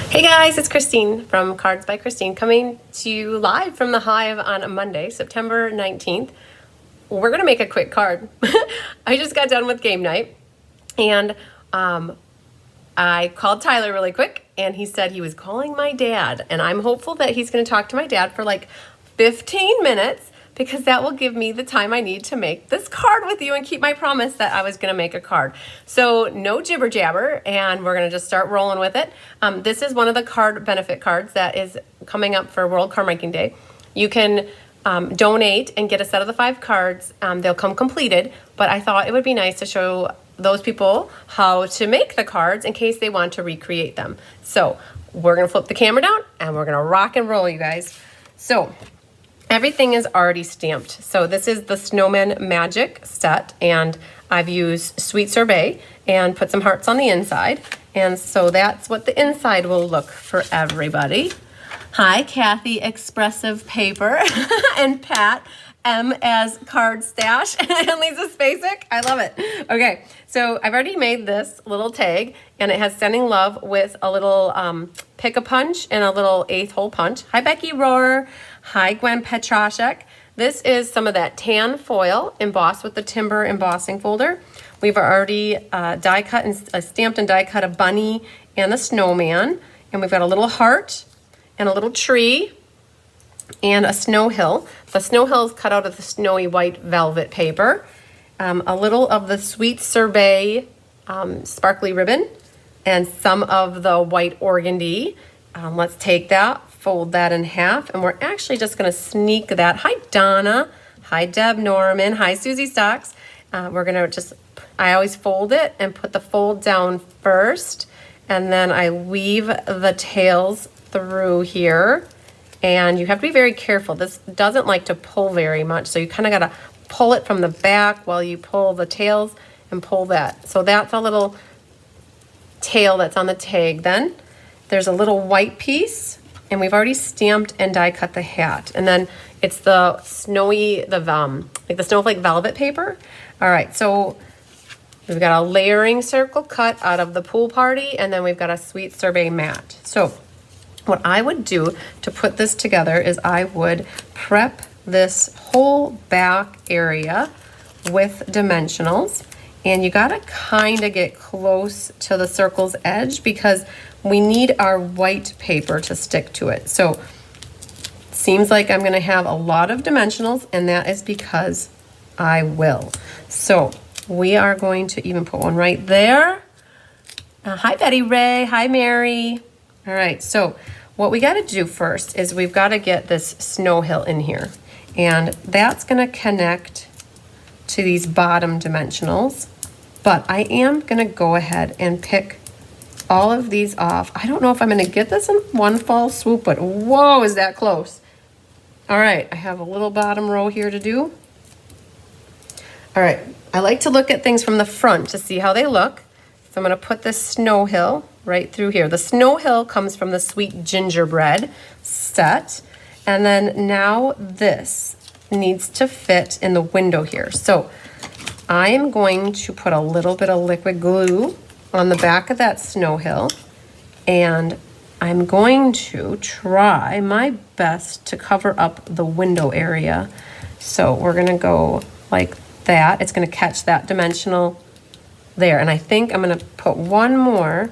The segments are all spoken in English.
Hey guys, it's Christine from Cards by Christine coming to you live from the Hive on a Monday, September 19th. We're going to make a quick card. I just got done with game night and I called Tyler really quick and he said he was calling my dad, and I'm hopeful that he's going to talk to my dad for like 15 minutes because that will give me the time I need to make this card with you and keep my promise that I was going to make a card. So no jibber jabber, and we're going to just start rolling with it. This is one of the card benefit cards that is coming up for World Card Making Day. You can donate and get a set of the 5 cards. They'll come completed, but I thought it would be nice to show those people how to make the cards in case they want to recreate them. So we're going to flip the camera down and we're going to rock and roll, you guys. So everything is already stamped. So this is the Snowman Magic set, and I've used Sweet Sorbet and put some hearts on the inside. And so that's what the inside will look for everybody. Hi, Kathy, Expressive Paper, and Pat, M as Card Stash, and Lisa Spacek. I love it. Okay, so I've already made this little tag, and it has Sending Love with a little pick-a-punch and a little 8th hole punch. Hi, Becky Rohrer. Hi, Gwen Petrashek. This is some of that tan foil embossed with the timber embossing folder. We've already die cut and stamped and die cut a bunny and a snowman, and we've got a little heart and a little tree and a snow hill. The snow hill is cut out of the snowy white velvet paper. A little of the Sweet Sorbet sparkly ribbon and some of the white organdy. Let's take that, fold that in half, and we're actually just going to sneak that. Hi, Donna. Hi, Deb Norman. Hi, Susie Stocks. We're going to just, I always fold it and put the fold down first, and then I weave the tails through here. And you have to be very careful. This doesn't like to pull very much, so you kind of got to pull it from the back while you pull the tails and pull that. So that's a little tail that's on the tag. Then there's a little white piece, and we've already stamped and die cut the hat. And then it's the snowy, like the snowflake velvet paper. All right, so we've got a layering circle cut out of the pool party, and then we've got a Sweet Sorbet mat. So what I would do to put this together is I would prep this whole back area with dimensionals, and you gotta kind of get close to the circle's edge because we need our white paper to stick to it. So it seems like I'm gonna have a lot of dimensionals, and that is because I will. So we are going to even put one right there. Hi, Betty Ray. Hi, Mary. All right, so what we gotta do first is we've gotta get this snow hill in here, and that's gonna connect to these bottom dimensionals, but I am gonna go ahead and pick all of these off. I don't know if I'm gonna get this in one fall swoop, but whoa, is that close. All right, I have a little bottom row here to do. All right, I like to look at things from the front to see how they look. So I'm gonna put this snow hill right through here. The snow hill comes from the Sweet Gingerbread set. And then now this needs to fit in the window here. So I'm going to put a little bit of liquid glue on the back of that snow hill, and I'm going to try my best to cover up the window area. So we're gonna go like that. It's gonna catch that dimensional there, and I think I'm gonna put one more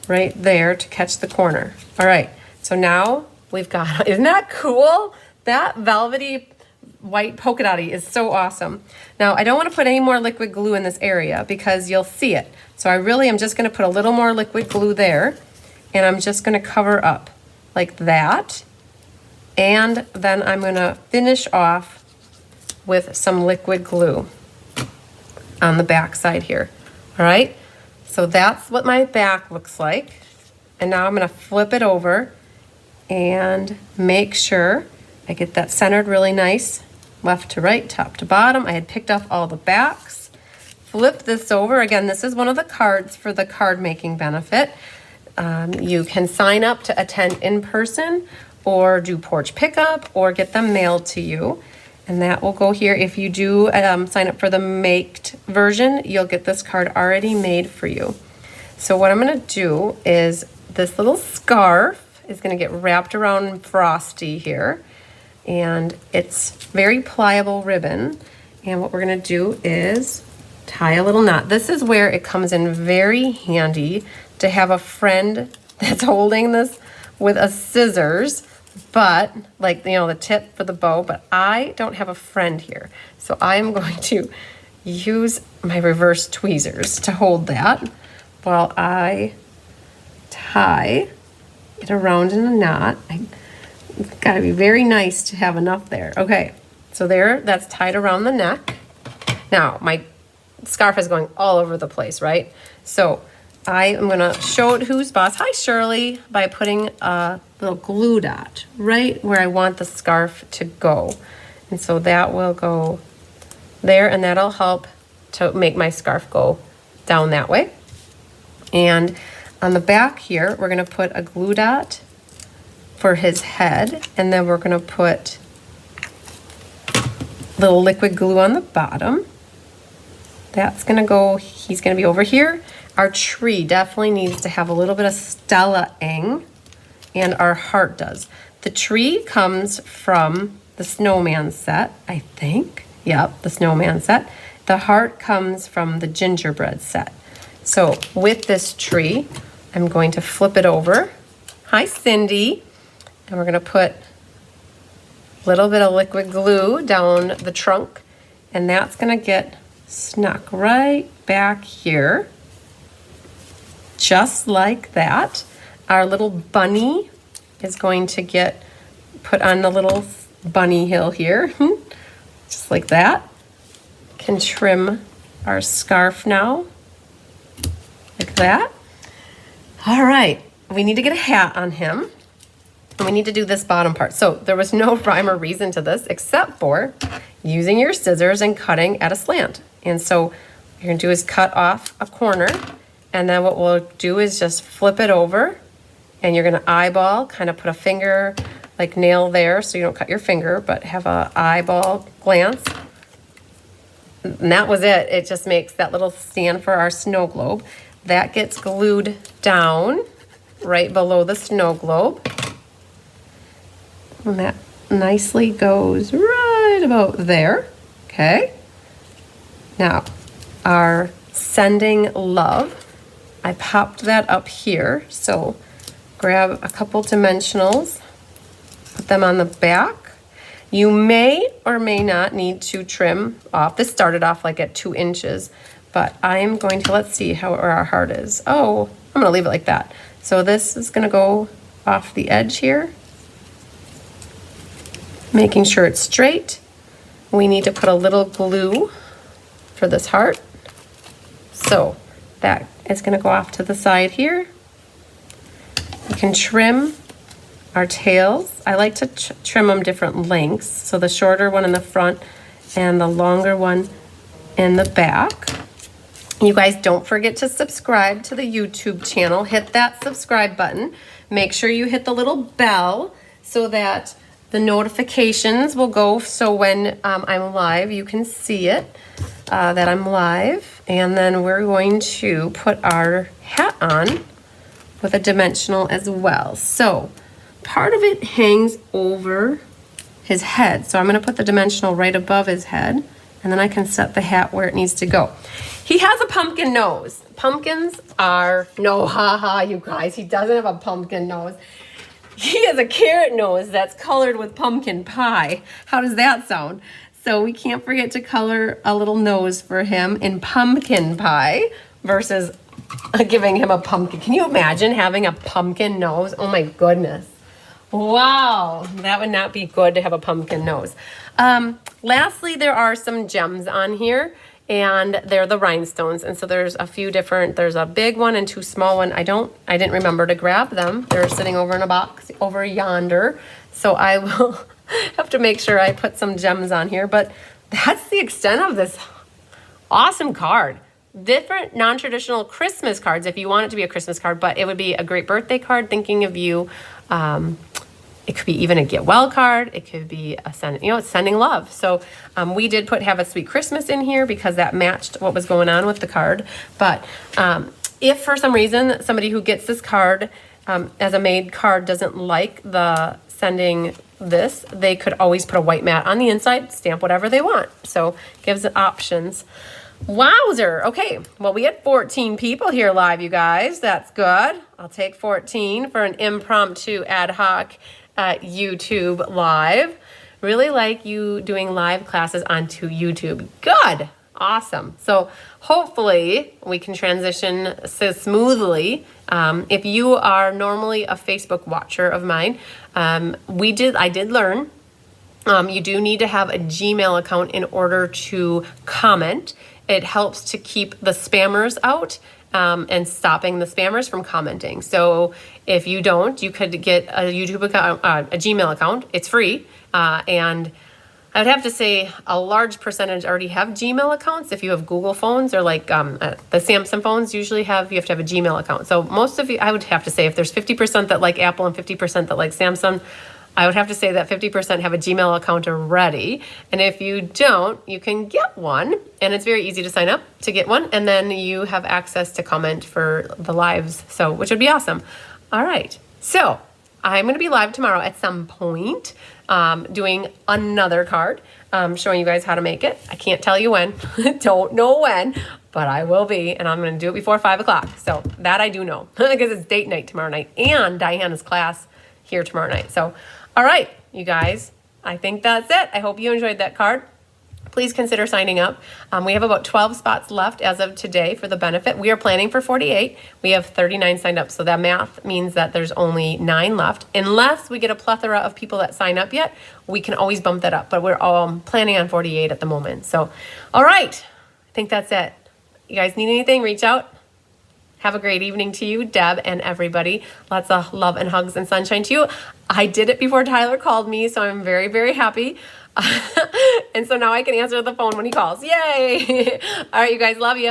right there to catch the corner. All right, so now we've got, isn't that cool? That velvety white polka dotty is so awesome. Now I don't want to put any more liquid glue in this area because you'll see it. So I really am just going to put a little more liquid glue there, and I'm just going to cover up like that. And then I'm going to finish off with some liquid glue on the back side here. All right, so that's what my back looks like. And now I'm going to flip it over and make sure I get that centered really nice, left to right, top to bottom. I had picked off all the backs. Flip this over. Again, this is one of the cards for the card making benefit. You can sign up to attend in person or do porch pickup or get them mailed to you. And that will go here. If you do sign up for the maked version, you'll get this card already made for you. So what I'm gonna do is this little scarf is going to get wrapped around Frosty here. And it's very pliable ribbon. And what we're going to do is tie a little knot. This is where it comes in very handy to have a friend that's holding this with a scissors, but like, you know, the tip for the bow, but I don't have a friend here. So I am going to use my reverse tweezers to hold that while I tie it around in a knot. It's gotta be very nice to have enough there. Okay, so there, that's tied around the neck. Now, my scarf is going all over the place, right? So I am gonna show it who's boss. Hi, Shirley, by putting a little glue dot right where I want the scarf to go. And so that will go there, and that'll help to make my scarf go down that way. And on the back here, we're gonna put a glue dot for his head, and then we're gonna put little liquid glue on the bottom. That's gonna go, he's gonna be over here. Our tree definitely needs to have a little bit of Stella-ing, and our heart does. The tree comes from the snowman set, I think. Yep, the snowman set. The heart comes from the gingerbread set. So with this tree, I'm going to flip it over. Hi, Cindy. And we're gonna put a little bit of liquid glue down the trunk, and that's gonna get snuck right back here. Just like that. Our little bunny is going to get put on the little bunny hill here. Just like that. Can trim our scarf now. Like that. All right, we need to get a hat on him. And we need to do this bottom part. So there was no rhyme or reason to this except for using your scissors and cutting at a slant. And so what you're gonna do is cut off a corner, and then what we'll do is just flip it over, and you're gonna eyeball, kind of put a finger, like nail there so you don't cut your finger, but have a eyeball glance. And that was it. It just makes that little stand for our snow globe. That gets glued down right below the snow globe. And that nicely goes right about there, okay? Now, our sending love, I popped that up here. So grab a couple dimensionals, put them on the back. You may or may not need to trim off. This started off like at 2 inches, but I am going to, let's see how where our heart is. Oh, I'm gonna leave it like that. So this is gonna go off the edge here. Making sure it's straight. We need to put a little glue for this heart. So that is gonna go off to the side here. We can trim our tails. I like to trim them different lengths. So the shorter one in the front and the longer one in the back. You guys don't forget to subscribe to the YouTube channel. Hit that subscribe button. Make sure you hit the little bell so that the notifications will go, so when I'm live, you can see it, that I'm live. And then we're going to put our hat on with a dimensional as well. So part of it hangs over his head. So I'm gonna put the dimensional right above his head, and then I can set the hat where it needs to go. He has a pumpkin nose. Pumpkins are, no, haha, you guys, he doesn't have a pumpkin nose. He has a carrot nose that's colored with pumpkin pie. How does that sound? So we can't forget to color a little nose for him in pumpkin pie versus giving him a pumpkin. Can you imagine having a pumpkin nose? Oh my goodness. Wow, that would not be good to have a pumpkin nose. Lastly, there are some gems on here, and they're the rhinestones. And so there's a few different, there's a big one and 2 small one. I didn't remember to grab them. They're sitting over in a box over yonder. So I will have to make sure I put some gems on here, but that's the extent of this awesome card. Different non-traditional Christmas cards if you want it to be a Christmas card, but it would be a great birthday card thinking of you. It could be even a get well card. It could be a it's sending love. So we did put have a sweet Christmas in here because that matched what was going on with the card. But if for some reason somebody who gets this card as a made card doesn't like the sending this, they could always put a white mat on the inside, stamp whatever they want. So gives it options. Wowzer. Okay, well, we had 14 people here live, you guys. That's good. I'll take 14 for an impromptu ad hoc YouTube live. Really like you doing live classes onto YouTube. Good. Awesome. So hopefully we can transition so smoothly. If you are normally a Facebook watcher of mine, I did learn you do need to have a Gmail account in order to comment. It helps to keep the spammers out and stopping the spammers from commenting. So if you don't, you could get a YouTube account, a Gmail account. It's free, and I would have to say a large percentage already have Gmail accounts. If you have Google phones or like the Samsung phones usually you have to have a Gmail account. So most of you, I would have to say if there's 50% that like Apple and 50% that like Samsung, I would have to say that 50% have a Gmail account already. And if you don't, you can get one. And it's very easy to sign up to get one. And then you have access to comment for the lives, so which would be awesome. All right. So I'm going to be live tomorrow at some point doing another card, showing you guys how to make it. I can't tell you when. Don't know when, but I will be. And I'm going to do it before 5 o'clock. So that I do know because it's date night tomorrow night and Diana's class here tomorrow night. So, all right, you guys, I think that's it. I hope you enjoyed that card. Please consider signing up. We have about 12 spots left as of today for the benefit. We are planning for 48. We have 39 signed up. So that math means that there's only 9 left. Unless we get a plethora of people that sign up yet, we can always bump that up. But we're all planning on 48 at the moment. So, all right, I think that's it. You guys need anything, reach out. Have a great evening to you, Deb, and everybody. Lots of love and hugs and sunshine to you. I did it before Tyler called me, so I'm very, very happy. And so now I can answer the phone when he calls. Yay! All right, you guys, love you.